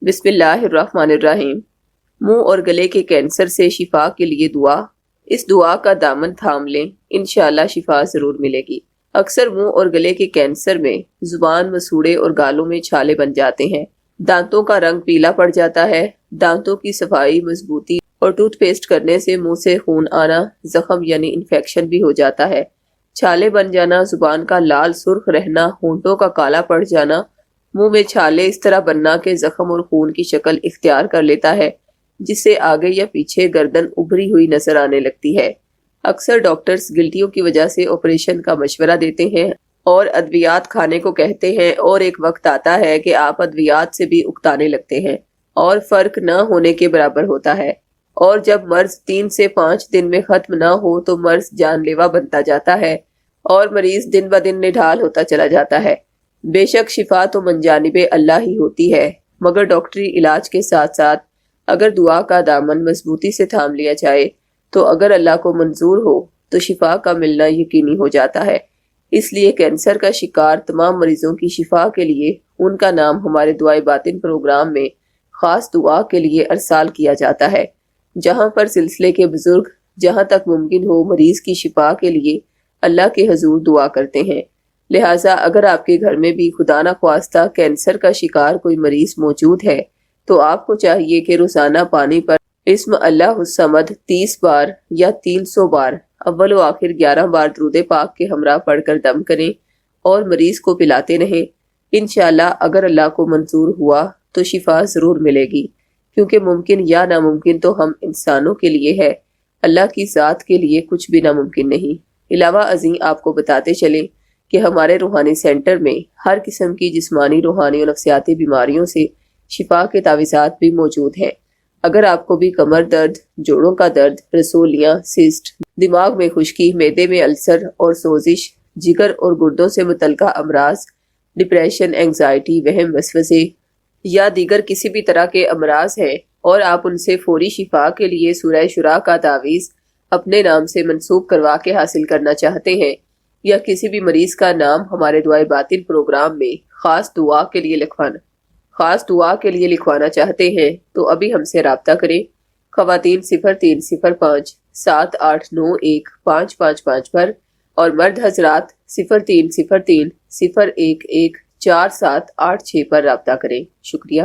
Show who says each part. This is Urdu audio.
Speaker 1: بسم اللہ الرحمن الرحیم۔ منہ اور گلے کے کینسر سے شفا کے لیے دعا۔ اس دعا کا دامن تھام لیں، انشاءاللہ شفا ضرور ملے گی۔ اکثر منہ اور گلے کے کینسر میں زبان، مسوڑے اور گالوں میں چھالے بن جاتے ہیں، دانتوں کا رنگ پیلا پڑ جاتا ہے، دانتوں کی صفائی، مضبوطی اور ٹوتھ پیسٹ کرنے سے منہ سے خون آنا، زخم یعنی انفیکشن بھی ہو جاتا ہے۔ چھالے بن جانا، زبان کا لال سرخ رہنا، ہونٹوں کا کالا پڑ جانا، منہ میں چھالے اس طرح بننا کہ زخم اور خون کی شکل اختیار کر لیتا ہے، جس سے آگے یا پیچھے گردن ابھری ہوئی نظر آنے لگتی ہے۔ اکثر ڈاکٹرز گلٹیوں کی وجہ سے آپریشن کا مشورہ دیتے ہیں اور ادویات کھانے کو کہتے ہیں، اور ایک وقت آتا ہے کہ آپ ادویات سے بھی اکتانے لگتے ہیں اور فرق نہ ہونے کے برابر ہوتا ہے، اور جب مرض 3 سے 5 دن میں ختم نہ ہو تو مرض جان لیوا بنتا جاتا ہے اور مریض دن بدن نڈھال ہوتا چلا جاتا ہے۔ بے شک شفا تو من جانب اللہ ہی ہوتی ہے، مگر ڈاکٹری علاج کے ساتھ ساتھ اگر دعا کا دامن مضبوطی سے تھام لیا جائے تو اگر اللہ کو منظور ہو تو شفا کا ملنا یقینی ہو جاتا ہے۔ اس لیے کینسر کا شکار تمام مریضوں کی شفا کے لیے ان کا نام ہمارے دعائے باطن پروگرام میں خاص دعا کے لیے ارسال کیا جاتا ہے، جہاں پر سلسلے کے بزرگ جہاں تک ممکن ہو مریض کی شفا کے لیے اللہ کے حضور دعا کرتے ہیں۔ لہٰذا اگر آپ کے گھر میں بھی خدا نخواستہ کینسر کا شکار کوئی مریض موجود ہے تو آپ کو چاہیے کہ روزانہ پانی پر اسم اللہ الصمد 30 بار یا 300 بار اول و آخر 11 بار درود پاک کے ہمراہ پڑھ کر دم کریں اور مریض کو پلاتے رہیں۔ انشاءاللہ اگر اللہ کو منظور ہوا تو شفا ضرور ملے گی، کیونکہ ممکن یا ناممکن تو ہم انسانوں کے لیے ہے، اللہ کی ذات کے لیے کچھ بھی ناممکن نہیں۔ علاوہ ازیں آپ کو بتاتے چلیں کہ ہمارے روحانی سینٹر میں ہر قسم کی جسمانی، روحانی اور نفسیاتی بیماریوں سے شفا کے تعویذات بھی موجود ہیں۔ اگر آپ کو بھی کمر درد، جوڑوں کا درد، رسولیاں، سسٹ، دماغ میں خشکی، معدے میں السر اور سوزش، جگر اور گردوں سے متعلقہ امراض، ڈپریشن، انگزائٹی، وہم وسوسے یا دیگر کسی بھی طرح کے امراض ہیں اور آپ ان سے فوری شفا کے لیے سورہ شورا کا تعویذ اپنے نام سے منسوب کروا کے حاصل کرنا چاہتے ہیں، یا کسی بھی مریض کا نام ہمارے دعائے باطن پروگرام میں خاص دعا کے لیے لکھوانا چاہتے ہیں تو ابھی ہم سے رابطہ کریں۔ خواتین 0305 7891 555 پر اور مرد حضرات 0303 011 4786 پر رابطہ کریں۔ شکریہ۔